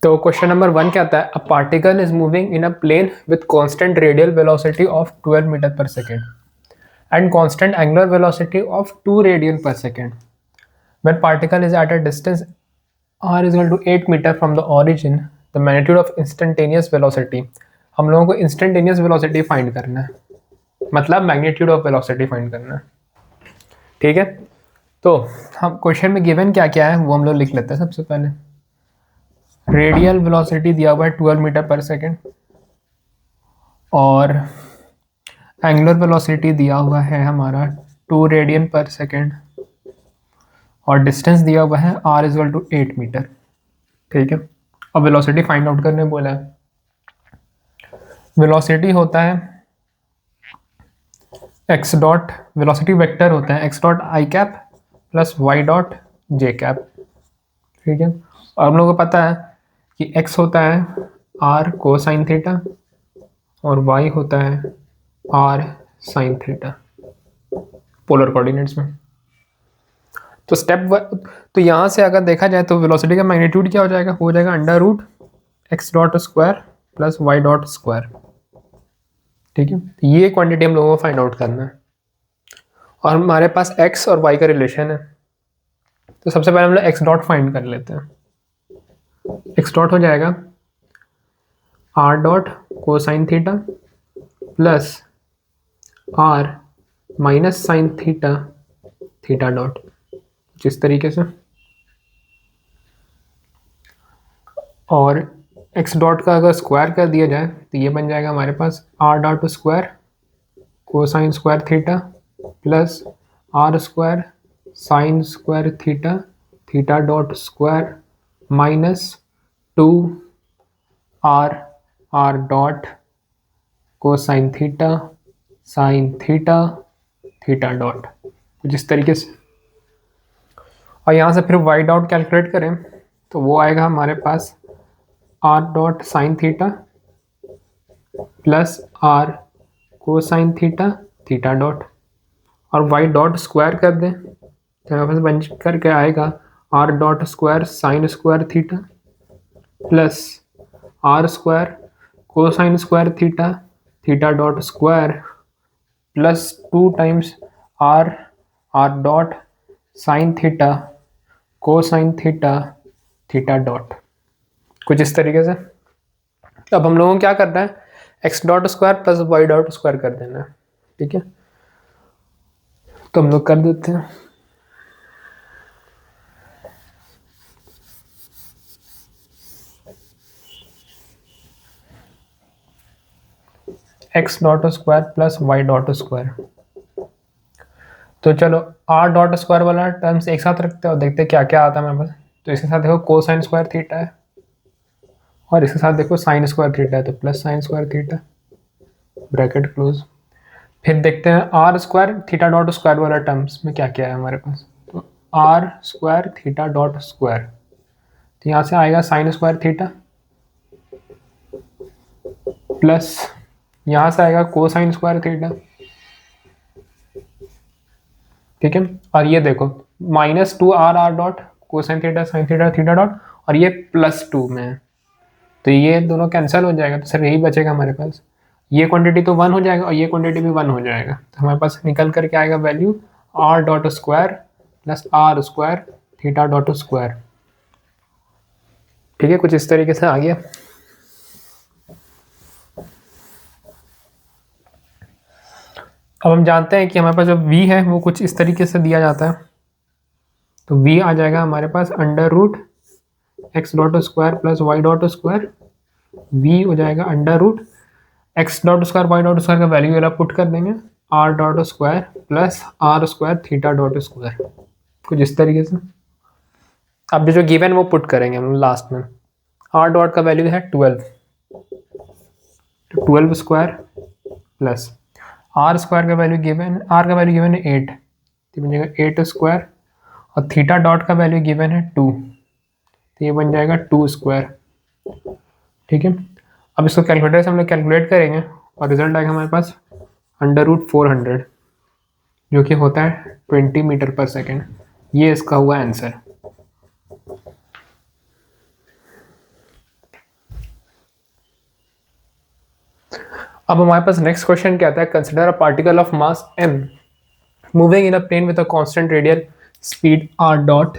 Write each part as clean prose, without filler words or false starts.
तो question number 1 क्या आता है, a particle is moving in a plane with constant radial velocity of 12 metre per second and constant angular velocity of 2 radian per second when particle is at a distance r is equal to 8 metre from the origin, the magnitude of instantaneous velocity। हम लोगों को instantaneous velocity find करना है, मतलब magnitude of velocity find करना है। ठीक है, तो हम क्वेश्चन में गिवन क्या क्या है वो हम लोग लिख लेते हैं। सबसे पहले रेडियल वेलोसिटी दिया हुआ है 12 मीटर पर सेकेंड और एंगुलर वेलोसिटी दिया हुआ है हमारा 2 रेडियन पर सेकेंड और डिस्टेंस दिया हुआ है r is equal to 8 metre. ठीक है, अब वेलोसिटी फाइंड आउट करने बोला है। वेलोसिटी होता है x डॉट, वेलोसिटी वेक्टर होता है x dot i cap plus y dot j cap. ठीक है, और हम लोगों को पता है कि x होता है r कोसाइन थीटा और y होता है r sine theta polar coordinates में। तो तो यहाँ से अगर देखा जाए तो वेलोसिटी का मैग्नीट्यूड क्या हो जाएगा under root x dot square plus Y dot square. ठीक है, तो ये क्वांटिटी हम लोगों को फाइंड आउट करना है और हमारे पास x और y का रिलेशन है। तो सबसे पहले हम लोग x डॉट फाइंड कर लेते हैं। x डॉट हो जाएगा r dot cosine theta plus r minus sine theta theta dot, जिस तरीके से, और x डॉट का अगर स्क्वायर कर दिया जाए तो ये बन जाएगा हमारे पास r dot square cosine square theta plus r square sine square theta theta dot square minus 2r r dot cosine theta sine theta theta dot, कुछ इस तरीके से। और यहाँ से फिर y डॉट कैलकुलेट करें तो वो आएगा हमारे पास r dot sine theta plus r cosine theta theta dot, और y डॉट स्क्वायर कर दें तो हमारे पास बन करके आएगा r dot square sine square theta plus r square cosine square theta theta dot square plus 2 times r dot sine theta cosine theta theta dot, कुछ इस तरीके से। अब हम लोगों को क्या करना है, X dot square plus Y dot square कर देना है। ठीक है, तो हम लोग कर देते हैं। X dot square plus Y dot square, तो चलो आर डॉट स्क्वायर वाला टर्म्स एक साथ रखते हैं और देखते हैं क्या क्या आता है हमारे पास। तो इसके साथ देखो कोसाइन स्क्वायर थीटा है और इसके साथ देखो साइन स्क्वायर थीटा है, तो plus sine square theta bracket close. फिर देखते हैं R square theta dot square वाला टर्म्स में क्या क्या है हमारे पास। तो R square theta dot square, तो यहाँ से आएगा साइन स्क्वायर थीटा प्लस यहाँ से आएगा कोसाइन स्क्वायर थीटा। ठीक है, और ये देखो minus 2r dot cosine theta sine theta theta dot, और ये +2 में है तो ये दोनों कैंसिल हो जाएगा, तो सिर्फ यही बचेगा हमारे पास। ये क्वांटिटी तो 1 हो जाएगा और ये क्वांटिटी भी 1 हो जाएगा, तो हमारे पास निकल करके आएगा value r dot square plus r square theta dot square. ठीक है, कुछ इस तरीके से आ गया। अब हम जानते हैं कि हमारे पास जो v है वो कुछ इस तरीके से दिया जाता है। तो v आ जाएगा हमारे पास under root x dot square plus Y dot square, v हो जाएगा under root x dot square y dot square का वैल्यू वाला पुट कर देंगे r dot square plus r square theta dot square, कुछ इस तरीके से। अब जो गिवन वो पुट करेंगे हम लास्ट में। r डॉट का वैल्यू है 12, तो 12 स्क्वायर प्लस r स्क्वायर का वैल्यू गिवन, r का वैल्यू गिवन है 8, तो बन जाएगा 8 स्क्वायर, और थीटा डॉट का वैल्यू गिवन है 2, तो ये बन जाएगा 2 स्क्वायर। ठीक है, अब इसको कैलकुलेटर से हम लोग कैलकुलेट करेंगे और रिजल्ट आएगा हमारे पास अंडर रूट 400, जो कि होता है 20 मीटर पर सेकेंड। ये इसका हुआ आंसर। अब हमारे पास नेक्स्ट क्वेश्चन क्या आता है, consider a particle of mass m moving in a plane with a constant radial speed r dot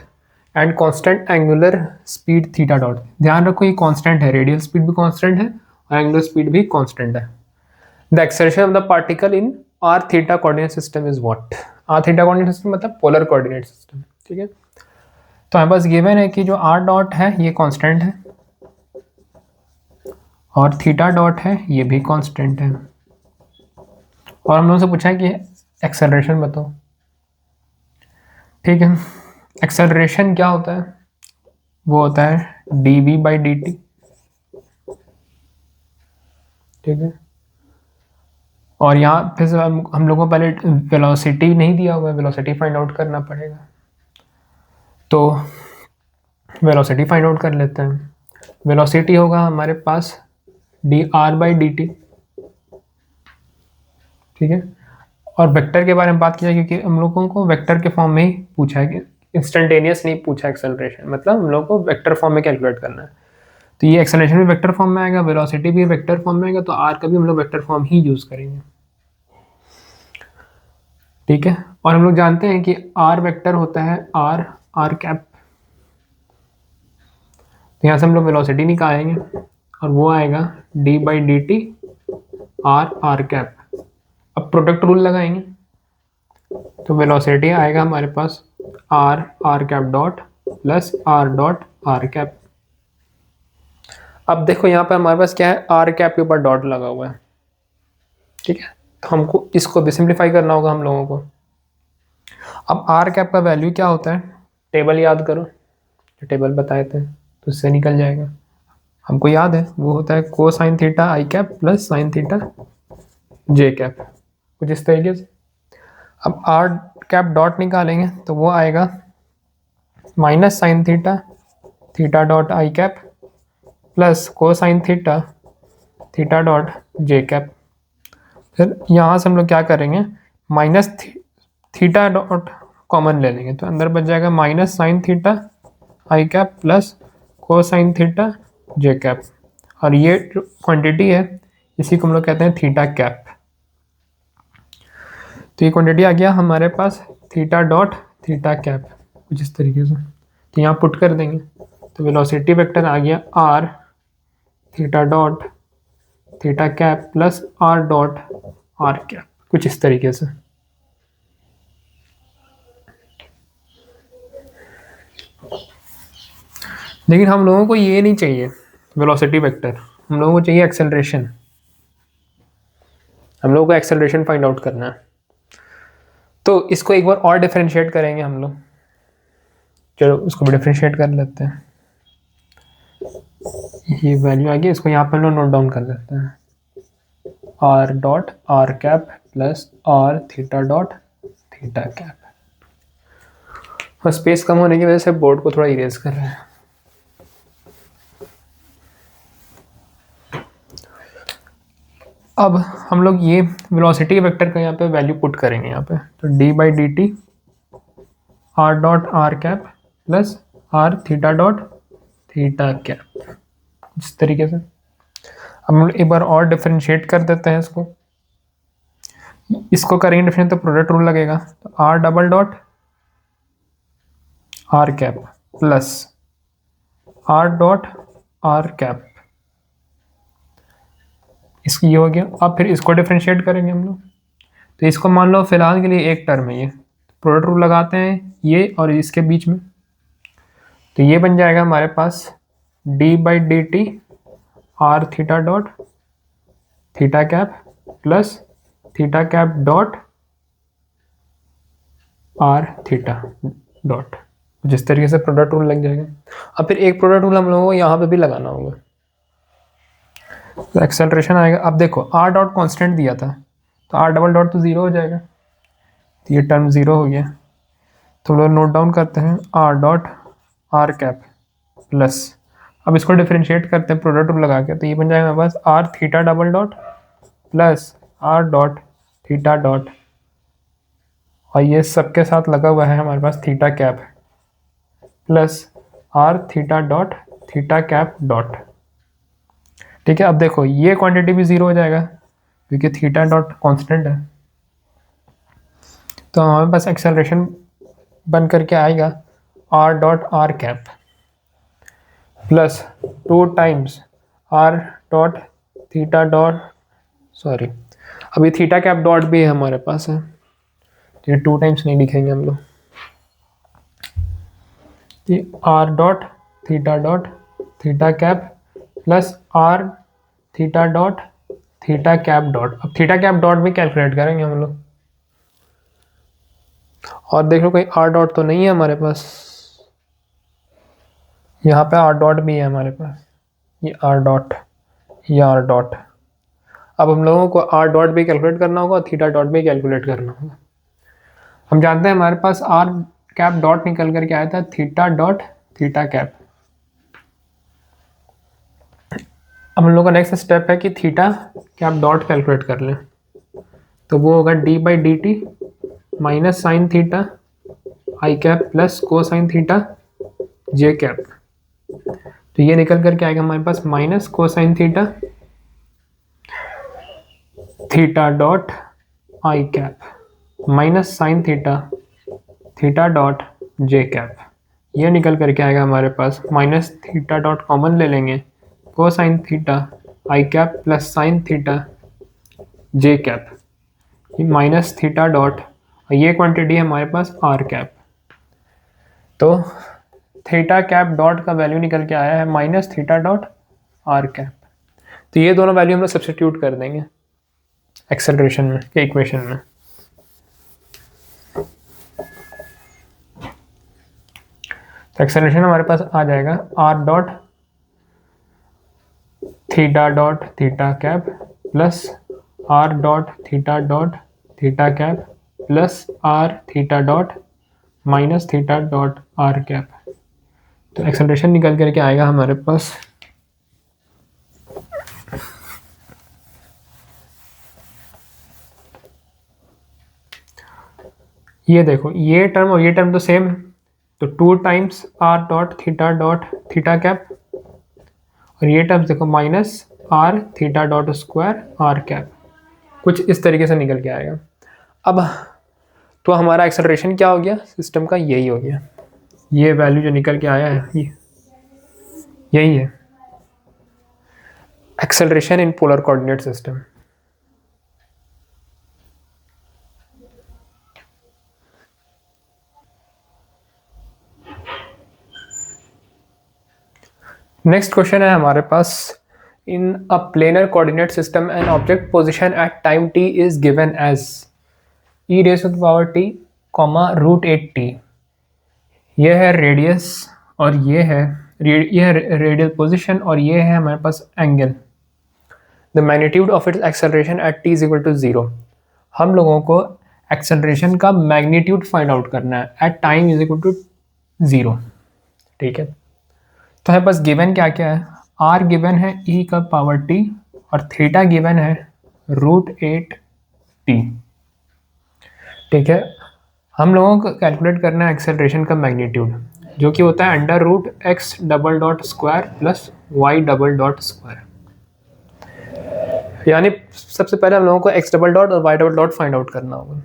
and constant angular speed theta dot. ध्यान रखो ये कांस्टेंट है, रेडियल स्पीड भी कांस्टेंट है और एंगुलर स्पीड भी कांस्टेंट है। The acceleration of the particle in r theta coordinate system is what. r theta coordinate system मतलब पोलर कोऑर्डिनेट सिस्टम, ठीक है। तो हमारे पास गिवन है कि जो r डॉट है ये कांस्टेंट है और थीटा डॉट है ये भी कांस्टेंट है, और हम लोगों से पूछा है कि एक्सेलरेशन बताओ, ठीक है। एक्सेलरेशन क्या होता है, वो होता है dv बाई dt, ठीक है। और यहाँ फिर हम लोगों को पहले वेलोसिटी नहीं दिया हुआ है, वेलोसिटी फाइंड आउट करना पड़ेगा, तो वेलोसिटी फाइंड आउट कर लेते हैं। वेलोसिटी होगा हमारे पास dr बाई dt, ठीक है। और वेक्टर के बारे में बात किया क्योंकि हम लोगों को वेक्टर के फॉर्म में ही पूछा है, कि इंस्टेंटेनियस नहीं पूछा एक्सेलरेशन, मतलब हम लोग को वेक्टर फॉर्म में कैलकुलेट करना है। तो ये एक्सेलरेशन भी वेक्टर फॉर्म में आएगा, वेलोसिटी भी वेक्टर फॉर्म में आएगा, तो आर का भी हम लोग वेक्टर फॉर्म ही यूज करेंगे, ठीक है। और हम लोग जानते हैं कि आर वेक्टर होता है आर आर कैप, तो यहाँ से हम लोग वेलोसिटी निकालेंगे और वो आएगा d by D T r r cap. अब प्रोडक्ट रूल लगाएंगे तो वेलोसिटी आएगा हमारे पास r r cap dot plus are dot are cap. अब देखो यहाँ पर हमारे पास क्या है, आर कैप के ऊपर डॉट लगा हुआ है, ठीक है। तो हमको इसको भी सिंप्लीफाई करना होगा हम लोगों को। अब आर कैप का वैल्यू क्या होता है, टेबल याद करो, जो टेबल बताए थे तो इससे निकल जाएगा, हमको याद है वो होता है cosine theta i cap plus sine theta j cap, कुछ इस तरीके से। अब आर कैप डॉट निकालेंगे तो वो आएगा minus sine theta theta dot i cap plus cosine theta theta dot j cap. फिर यहाँ से हम लोग क्या करेंगे, माइनस थीटा डॉट कॉमन ले लेंगे, तो अंदर बच जाएगा minus sine theta i cap plus cosine theta j cap, और ये जो क्वांटिटी है इसी को हम लोग कहते हैं थीटा कैप। तो ये क्वांटिटी आ गया हमारे पास थीटा डॉट थीटा कैप, कुछ इस तरीके से। तो यहाँ पुट कर देंगे तो वेलोसिटी वेक्टर आ गया R theta dot theta cap plus are dot are cap, कुछ इस तरीके से। लेकिन हम लोगों को ये नहीं चाहिए वेलोसिटी वेक्टर, हम लोगों को चाहिए एक्सेलरेशन, हम लोगों को एक्सेलरेशन फाइंड आउट करना है। तो इसको एक बार और डिफरेंशिएट करेंगे हम लोग, चलो उसको भी डिफरेंशिएट कर लेते हैं। ये वैल्यू आ गई, इसको यहाँ पर हम नोट डाउन कर लेते हैं, R dot are cap plus are theta dot theta cap. और स्पेस कम होने की वजह से बोर्ड को थोड़ा इरेज कर रहे हैं। अब हम लोग ये वेलोसिटी वेक्टर का यहाँ पे वैल्यू पुट करेंगे यहाँ पे, तो D by D T R dot are cap plus are theta dot theta cap, इस तरीके से। अब हम एक बार और डिफरेंशिएट कर देते हैं इसको करेंगे डिफरेंशिएट तो प्रोडक्ट रूल लगेगा, तो R double dot are cap plus are dot are cap, इसकी ये हो गया। अब फिर इसको डिफरेंशिएट करेंगे हम लोग, तो इसको मान लो फिलहाल के लिए एक टर्म है, ये प्रोडक्ट रूल लगाते हैं ये और इसके बीच में, तो ये बन जाएगा हमारे पास d by D T r theta dot theta cap plus theta cap dot r theta dot, जिस तरीके से प्रोडक्ट रूल लग जाएगा। अब फिर एक प्रोडक्ट रूल हम लोगों को यहाँ पे भी लगाना होगा, तो एक्सेलरेशन आएगा। अब देखो आर डॉट कॉन्स्टेंट दिया था, तो आर डबल डॉट तो ज़ीरो हो जाएगा, तो ये टर्म ज़ीरो हो गया। तो लोग नोट डाउन करते हैं R dot are cap plus, अब इसको डिफरेंशिएट करते हैं प्रोडक्ट रूल लगा के, तो ये बन जाएगा हमारे पास r theta double dot plus are dot theta dot, और ये सबके साथ लगा हुआ है हमारे पास theta cap plus are theta dot theta cap dot, ठीक है। अब देखो ये क्वांटिटी भी ज़ीरो हो जाएगा, क्योंकि थीटा डॉट कॉन्स्टेंट है। तो हमारे पास एक्सेलरेशन बन करके आएगा are dot are cap plus 2 times R dot theta dot, sorry अभी थीटा कैप डॉट भी है हमारे पास है, ये 2 टाइम्स नहीं लिखेंगे हम लोग, ये R dot theta cap plus are theta dot theta cap dot. अब थीटा कैप डॉट भी कैलकुलेट करेंगे हम लोग, और देख लो कोई आर डॉट तो नहीं है हमारे पास, यहाँ पे आर डॉट भी है हमारे पास, ये आर डॉट, ये आर डॉट। अब हम लोगों को आर डॉट भी कैलकुलेट करना होगा और थीटा डॉट भी कैलकुलेट करना होगा। हम जानते हैं हमारे पास आर कैप डॉट निकल करके आया था थीटा डॉट थीटा कैप। अब हम लोग का नेक्स्ट स्टेप है कि थीटा कैप डॉट कैलकुलेट कर लें, तो वो होगा D by D T minus sine theta i cap plus cosine theta j cap. तो ये निकल करके आएगा हमारे पास माइनस को sine theta dot i cap minus sine theta dot j cap. ये निकल करके आएगा हमारे पास माइनस थीटा डॉट कॉमन ले लेंगे, को sign theta i cap plus sine theta j cap, minus theta dot, ये क्वांटिटी है हमारे पास आर कैप। तो थीटा कैप डॉट का वैल्यू निकल के आया है minus theta dot are cap. तो ये दोनों वैल्यू हम लोग सब्स्टिट्यूट कर देंगे एक्सेलरेशन में के इक्वेशन में। तो एक्सेलरेशन हमारे पास आ जाएगा R dot theta cap plus are dot theta cap plus are theta dot minus theta dot are cap. तो एक्सेलरेशन निकल करके आएगा हमारे पास ये देखो, ये टर्म और ये टर्म तो सेम है, तो 2 times R dot theta cap, और ये टर्म्स देखो minus R theta dot square R cap, कुछ इस तरीके से निकल के आएगा। अब तो हमारा एक्सेलरेशन क्या हो गया सिस्टम का, यही हो गया, ये वैल्यू जो निकल के आया है यही है acceleration in polar coordinate system. Next question है हमारे पास, in a planar coordinate system an object position at time t is given as e raise to the power t, √8t। ये है रेडियस और ये है रेडियल पोजीशन और ये है हमारे पास angle. The magnitude of its acceleration at t is equal to 0। हम लोगों को एक्सेलरेशन का मैग्नीट्यूड फाइंड आउट करना है at time is equal to 0, ठीक है। तो हमारे पास गिवन क्या क्या है, r गिवन है e का पावर t और थीटा गिवन है √8t, ठीक है। हम लोगों को कैलकुलेट करना है एक्सेलरेशन का मैग्नीट्यूड, जो कि होता है √x double dot square plus y double dot square. यानी सबसे पहले हम लोगों को x डबल डॉट और y double dot find out करना होगा।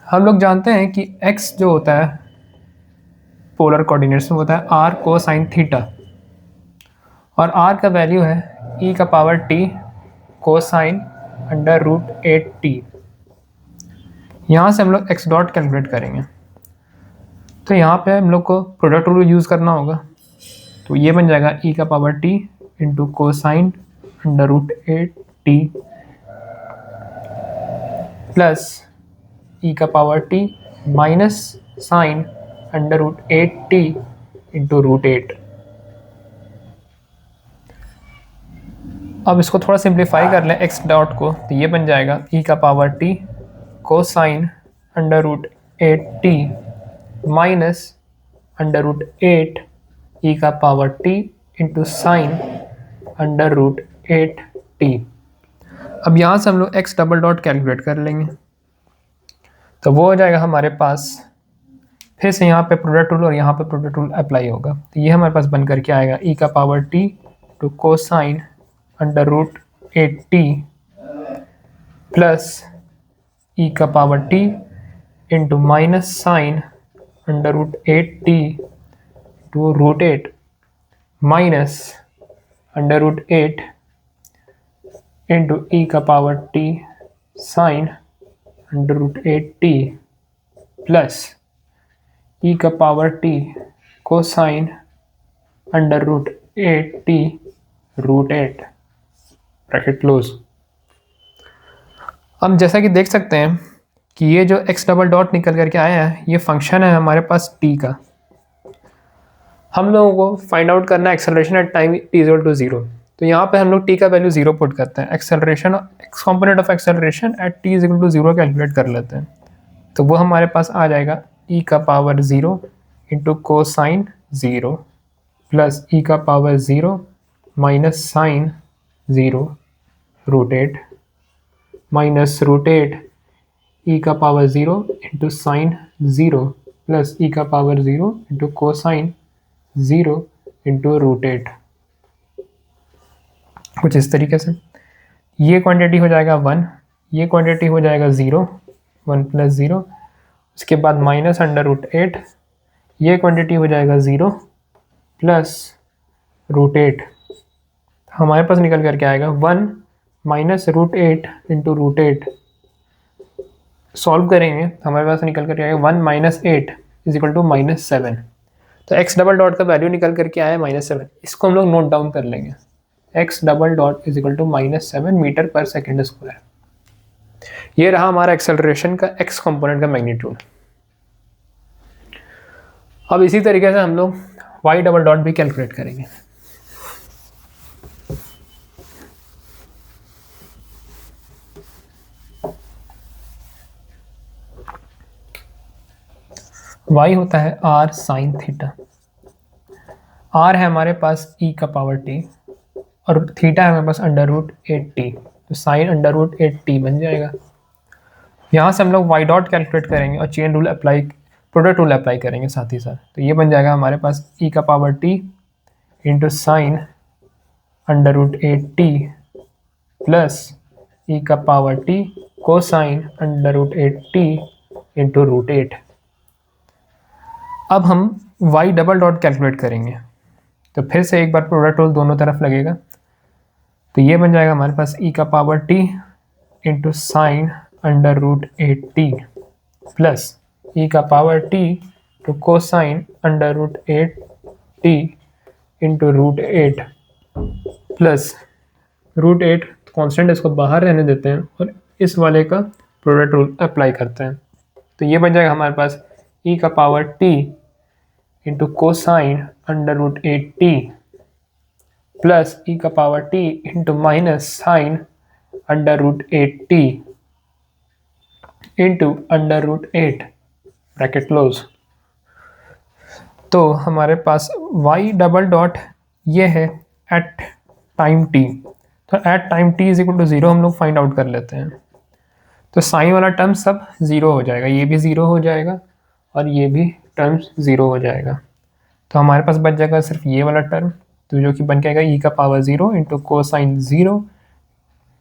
हम लोग जानते हैं कि x जो होता है पोलर कोऑर्डिनेट्स में होता है r कोसाइन थीटा, और r का वैल्यू है e का पावर t कोसाइन √8t। यहाँ से हम लोग x डॉट कैलकुलेट करेंगे, तो यहाँ पे हम लोग को प्रोडक्ट रूल यूज़ करना होगा। तो ये बन जाएगा e का power t into cosine √8t plus e का power t minus sine √8t into √8। अब इसको थोड़ा सिंप्लीफाई कर लें x डॉट को, तो ये बन जाएगा e का power t cosine √8t minus √8 e का power t into sign √8t। अब यहाँ से हम लोग x डबल डॉट कैलकुलेट कर लेंगे, तो वो हो जाएगा हमारे पास, फिर से यहाँ पे प्रोडक्ट रूल और यहाँ पे प्रोडक्ट रूल अप्लाई होगा। तो ये हमारे पास बन करके आएगा e का power t to cosine √8t plus ई का power t into minus sine under root 8t two root 8 minus under root 8 into e का power t sine under root 8t plus ई का power t cosine under root 8t root 8 bracket close. हम जैसा कि देख सकते हैं कि ये जो x डबल डॉट निकल करके आया है ये फंक्शन है हमारे पास t का। हम लोगों को फाइंड आउट करना है acceleration at time t equal to 0। तो यहाँ पे हम लोग t का वैल्यू 0 पुट करते हैं, acceleration x component of acceleration at t equal to 0 calculate कर लेते हैं। तो वो हमारे पास आ जाएगा e का पावर 0 इंटू कोसाइन 0 प्लस ई का power 0 minus sine 0 root 8 minus root 8 E का पावर 0 इंटू साइन 0 प्लस ई का power 0 into cosine 0 into root 8, कुछ इस तरीके से। ये क्वांटिटी हो जाएगा 1, ये क्वांटिटी हो जाएगा 0, 1 प्लस 0, उसके बाद माइनस अंडर रूट 8, ये क्वांटिटी हो जाएगा 0 प्लस रूट 8। हमारे पास निकल करके आएगा 1 minus root 8 into root 8। Solve करेंगे हमारे पास निकल करके आएगा 1 minus 8 is equal to minus 7। तो एक्स डबल डॉट का वैल्यू निकल करके आया -7। इसको हम लोग नोट डाउन कर लेंगे, X double dot is equal to -7 metre per second square. ये रहा हमारा एक्सेलरेशन का एक्स कंपोनेंट का मैग्नीट्यूड। अब इसी तरीके से हम लोग वाई डबल डॉट भी कैलकुलेट करेंगे। y होता है r साइन थीटा। r है हमारे पास e का पावर t और थीटा है हमारे पास अंडर रूट 8t, तो साइन अंडर रूट 8t बन जाएगा। यहाँ से हम लोग y डॉट कैलकुलेट करेंगे और chain rule apply, product rule apply करेंगे साथ ही साथ। तो ये बन जाएगा हमारे पास e का power t into sine under root 8t plus e का power t cosine under root 8t into root 8। अब हम y डबल डॉट कैलकुलेट करेंगे, तो फिर से एक बार प्रोडक्ट रूल दोनों तरफ लगेगा। तो ये बन जाएगा हमारे पास e का power t into sine under root 8t plus e का power t to cosine under root 8t into root 8 plus root 8 constant, इसको बाहर रहने देते हैं और इस वाले का प्रोडक्ट रूल अप्लाई करते हैं। तो ये बन जाएगा हमारे पास e का power t into cosine under root 8t plus ई का power t into minus sine under root 8t into under root 8 bracket close. तो हमारे पास y डबल डॉट ये है एट टाइम t। तो at time t is equal to 0 हम लोग find out कर लेते हैं। तो साइन वाला टर्म सब 0 हो जाएगा, ये भी 0 हो जाएगा और ये भी टर्म्स 0 हो जाएगा। तो हमारे पास बच जाएगा सिर्फ ये वाला टर्म, तो जो कि बन के आएगा e का power 0 into cosine 0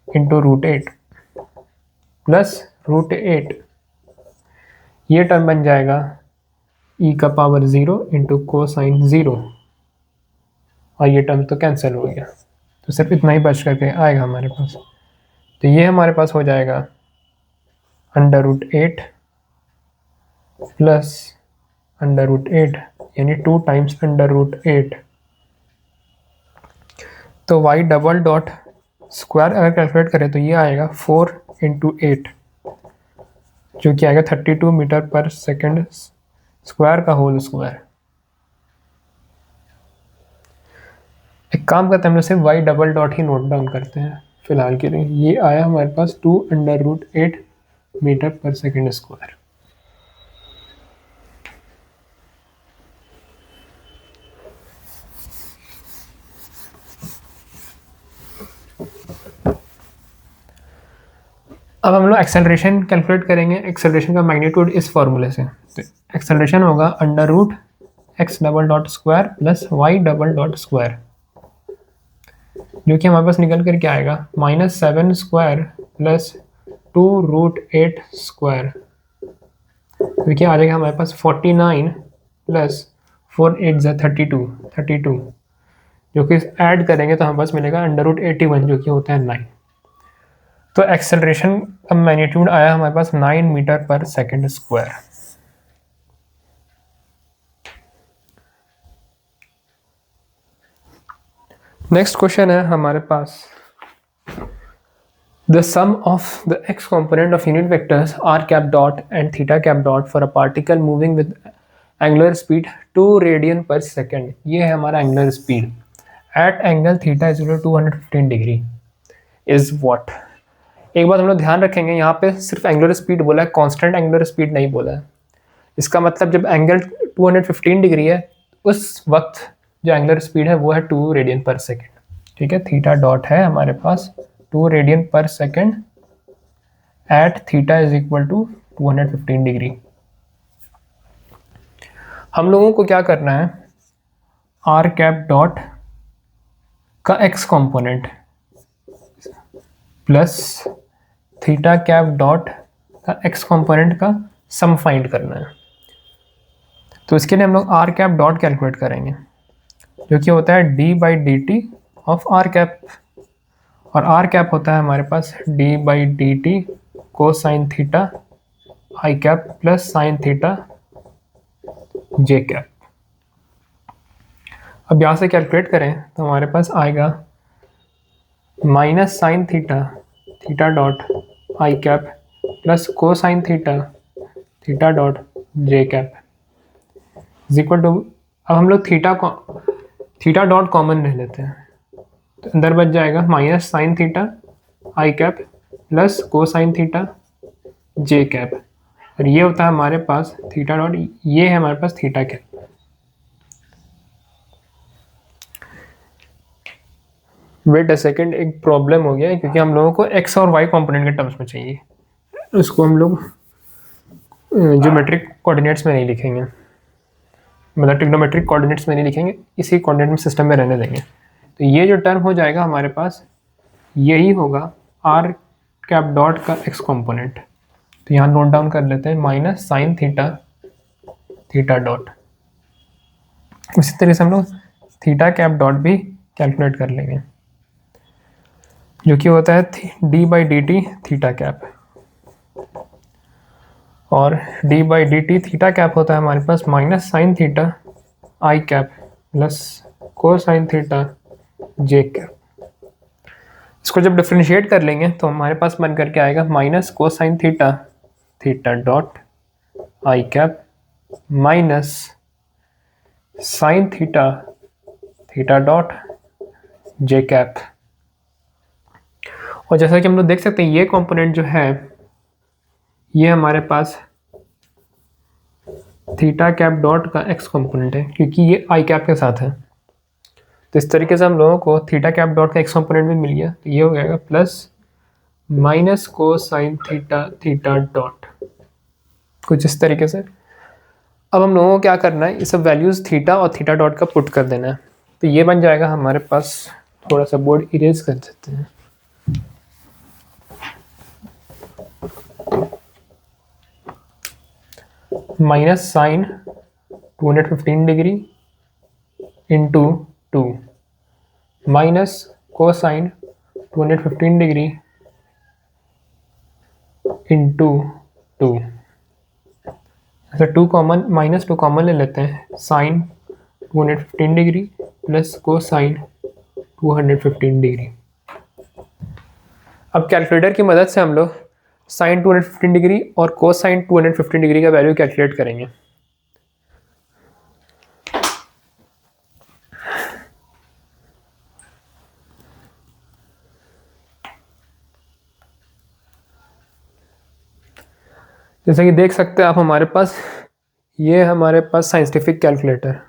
into root 8 plus root 8। ये टर्म बन जाएगा e का पावर 0 इंटू कोसाइन 0 और ये टर्म तो कैंसिल हो गया, तो सिर्फ इतना ही बच करके आएगा हमारे पास। तो ये हमारे पास हो जाएगा under root 8 plus under root 8 यानी 2 टाइम्स अंडर रूट 8। तो y डबल डॉट स्क्वायर अगर कैलकुलेट करें तो ये आएगा 4 इंटू 8 जो कि आएगा 32 मीटर पर सेकेंड स्क्वायर का होल स्क्वायर। एक काम करते हैं, हम लोग सिर्फ y डबल डॉट ही नोट डाउन करते हैं फिलहाल के लिए। ये आया हमारे पास 2 under root 8 metre per second square. अब हम लोग एक्सेलरेशन कैलकुलेट करेंगे। एक्सेलरेशन का मैग्नीट्यूड इस फॉर्मूले से, तो एक्सेलरेशन होगा under root x double dot square plus y double dot square, जो कि हमारे पास निकल कर क्या आएगा -7 स्क्वायर प्लस 2√8 स्क्वायर, तो क्या आ जाएगा हमारे पास 49 प्लस 4 8 ज़ा 32, जो कि ऐड करेंगे तो हमारे पास मिलेगा √81 जो कि होता है 9। तो एक्सेलरेशन का मैग्नीट्यूड आया हमारे पास 9 metre per second square. Next question है हमारे पास, the sum of the x component of unit vectors r cap dot and theta cap dot for a particle moving with angular speed 2 radian per second, ये है हमारा angular speed at angle theta is 215 degree is what. एक बात हम लोग ध्यान रखेंगे, यहाँ पे सिर्फ एंगुलर स्पीड बोला है, कांस्टेंट एंगुलर स्पीड नहीं बोला है। इसका मतलब जब एंगल 215 डिग्री है उस वक्त जो एंगुलर स्पीड है वो है 2 रेडियन पर सेकेंड। ठीक है, थीटा डॉट है हमारे पास 2 radian per second at theta is equal to 215 degree. हम लोगों को क्या करना है, आर कैप डॉट का x component plus theta cap dot का एक्स कंपोनेंट का सम फाइंड करना है। तो इसके लिए हम लोग आर कैप डॉट कैलकुलेट करेंगे, जो कि होता है d by D t of r cap, और आर कैप होता है हमारे पास d by D t cosine theta i cap plus sine theta j cap. अब यहाँ से कैलकुलेट करें तो हमारे पास आएगा minus sine theta theta dot i cap plus cosine theta theta dot j cap is equal to, अब हम लोग थीटा डॉट कॉमन ले लेते हैं, तो अंदर बच जाएगा minus sine theta i cap plus cosine theta j cap, और ये होता है हमारे पास थीटा डॉट, ये है हमारे पास theta cap. Wait a second, एक प्रॉब्लम हो गया है क्योंकि हम लोगों को एक्स और वाई कंपोनेंट के टर्म्स में चाहिए, उसको हम लोग ज्योमेट्रिक कोऑर्डिनेट्स में नहीं लिखेंगे, मतलब ट्रिग्नोमेट्रिक कोऑर्डिनेट्स में नहीं लिखेंगे, इसी कोऑर्डिनेट सिस्टम में रहने देंगे। तो ये जो टर्म हो जाएगा हमारे पास, यही होगा आर कैप डॉट का एक्स कंपोनेंट। तो यहाँ नोट डाउन कर लेते हैं minus sine theta theta dot. उसी तरह से हम लोग थीटा कैप डॉट भी कैलकुलेट कर लेंगे, जो कि होता है d by D t theta cap, और d by D t theta cap होता है हमारे पास minus sine theta i cap plus cosine theta j cap. इसको जब डिफ्रेंशिएट कर लेंगे तो हमारे पास बन करके आएगा माइनस को sign theta theta dot i cap minus sine theta theta dot j cap. और जैसा कि हम लोग देख सकते हैं ये कंपोनेंट जो है ये हमारे पास थीटा कैप डॉट का एक्स कंपोनेंट है, क्योंकि ये आई कैप के साथ है। तो इस तरीके से हम लोगों को थीटा कैप डॉट का एक्स कंपोनेंट भी मिल गया, तो ये हो जाएगा प्लस माइनस को साइन थीटा थीटा डॉट, कुछ इस तरीके से। अब हम लोगों को क्या करना है, ये सब वैल्यूज़ थीटा और थीटा डॉट का पुट कर देना है, तो ये बन जाएगा हमारे पास, थोड़ा सा बोर्ड इरेज कर देते हैं। Minus sine 215 degree into 2 minus cosine 215 degree into 2, ऐसा 2 कॉमन माइनस 2 कॉमन ले लेते हैं, sine 215 degree plus cosine 215 degree. अब कैलकुलेटर की मदद से हम लोग साइन 215 डिग्री और कोसाइन 215 डिग्री का वैल्यू कैलकुलेट करेंगे। जैसे कि देख सकते हैं आप हमारे पास, ये हमारे पास साइंटिफिक कैलकुलेटर।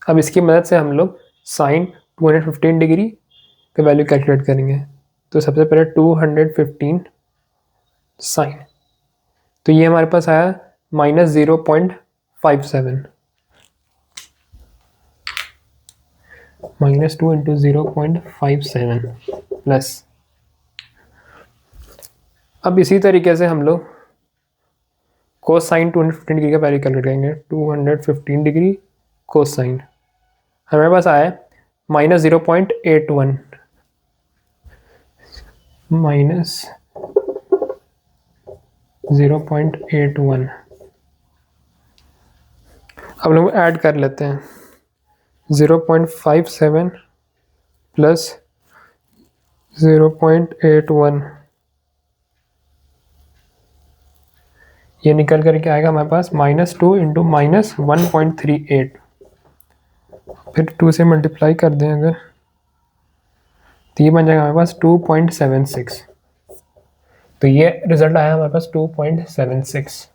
अब इसकी मदद से हम लोग साइन 215 डिग्री का वैल्यू कैलकुलेट करेंगे। तो सबसे पहले 215 साइन, तो ये हमारे पास आया माइनस 0.57, -2 × 0.57 प्लस अब इसी तरीके से हम लोग कोसाइन 215 डिग्री का पहले कैलकुलेट करेंगे। 215 डिग्री कोसाइन हमारे पास आया माइनस 0.81 माइनस 0.81। अब लोग ऐड कर लेते हैं 0.57 प्लस 0.81, ये निकल करके आएगा हमारे पास -2 इंटू -1.38, फिर 2 से मल्टीप्लाई कर दें अगर तो ये बन जाएगा हमारे पास 2.76। तो ये रिजल्ट आया हमारे पास 2.76।